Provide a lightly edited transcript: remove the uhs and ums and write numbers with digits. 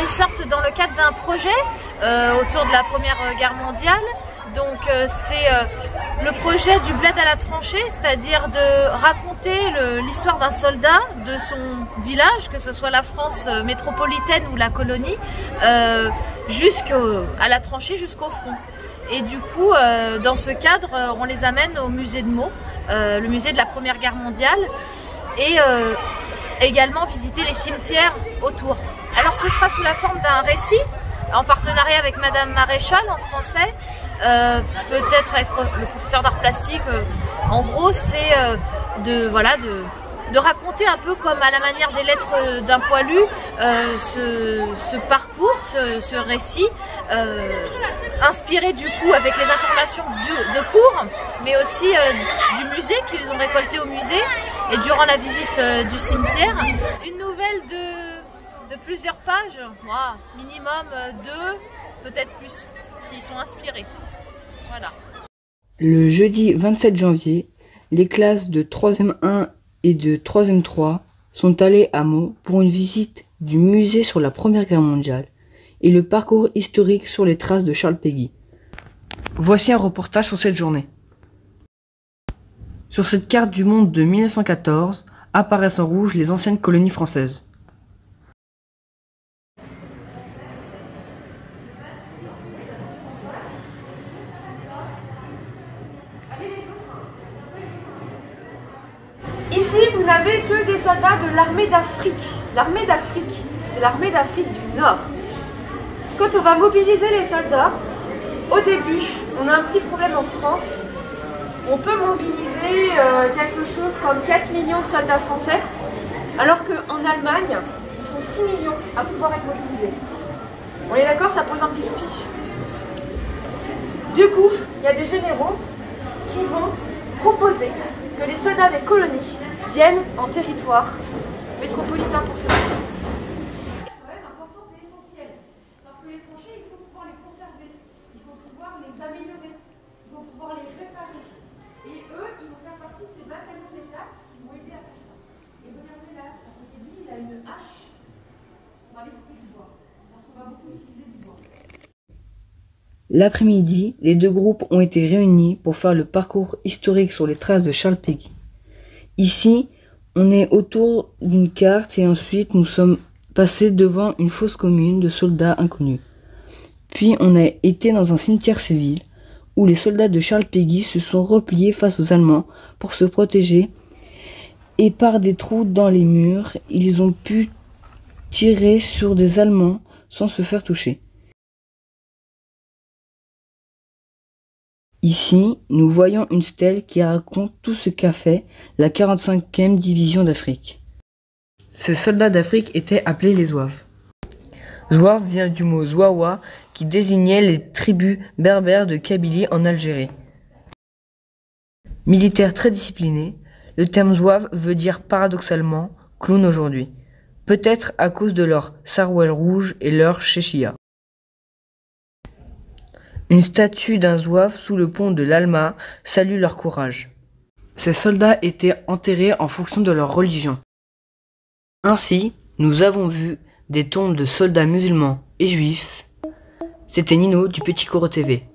Ils sortent dans le cadre d'un projet autour de la Première Guerre mondiale. Donc c'est le projet du bled à la tranchée, c'est-à-dire de raconter l'histoire d'un soldat de son village, que ce soit la France métropolitaine ou la colonie, jusqu'à la tranchée, jusqu'au front. Et du coup, dans ce cadre, on les amène au musée de Meaux, le musée de la Première Guerre mondiale, et également visiter les cimetières autour. Alors ce sera sous la forme d'un récit, en partenariat avec Madame Maréchal en français, peut-être avec le professeur d'art plastique. En gros, c'est de raconter un peu comme à la manière des lettres d'un poilu ce parcours, ce récit, inspiré du coup avec les informations de cours, mais aussi du musée qu'ils ont récolté au musée et durant la visite du cimetière. Une nouvelle de plusieurs pages, minimum 2, peut-être plus, s'ils sont inspirés. Voilà. Le jeudi 27 janvier, les classes de 3e 1 et de 3e 3 sont allées à Meaux pour une visite du musée sur la Première Guerre mondiale et le parcours historique sur les traces de Charles Péguy. Voici un reportage sur cette journée. Sur cette carte du monde de 1914 apparaissent en rouge les anciennes colonies françaises. Ici, vous n'avez que des soldats de l'armée d'Afrique. L'armée d'Afrique, c'est l'armée d'Afrique du Nord. Quand on va mobiliser les soldats, au début, on a un petit problème en France. On peut mobiliser quelque chose comme 4 millions de soldats français, alors qu'en Allemagne, ils sont 6 millions à pouvoir être mobilisés. On est d'accord, ça pose un petit souci. Du coup, il y a des généraux qui vont proposer que les soldats des colonies viennent en territoire métropolitain pour se battre. C'est quand même important et essentiel, parce que les tranchées, il faut pouvoir les conserver, il faut pouvoir les améliorer, il faut pouvoir les réparer. Et eux, ils vont faire partie de ces bataillons d'État qui vont aider à faire ça. Et regardez là, à côté de lui, il a une hache. On va aller couper du bois, parce qu'on va beaucoup utiliser du bois. L'après-midi, les deux groupes ont été réunis pour faire le parcours historique sur les traces de Charles Péguy. Ici, on est autour d'une carte et ensuite nous sommes passés devant une fosse commune de soldats inconnus. Puis on a été dans un cimetière civil où les soldats de Charles Péguy se sont repliés face aux Allemands pour se protéger et par des trous dans les murs, ils ont pu tirer sur des Allemands sans se faire toucher. Ici, nous voyons une stèle qui raconte tout ce qu'a fait la 45e division d'Afrique. Ces soldats d'Afrique étaient appelés les Zouaves. Zouave vient du mot Zouawa qui désignait les tribus berbères de Kabylie en Algérie. Militaires très disciplinés, le terme Zouave veut dire paradoxalement clown aujourd'hui, peut-être à cause de leur sarouel rouge et leur chéchia. Une statue d'un zouave sous le pont de l'Alma salue leur courage. Ces soldats étaient enterrés en fonction de leur religion. Ainsi, nous avons vu des tombes de soldats musulmans et juifs. C'était Nino du Petit Coro TV.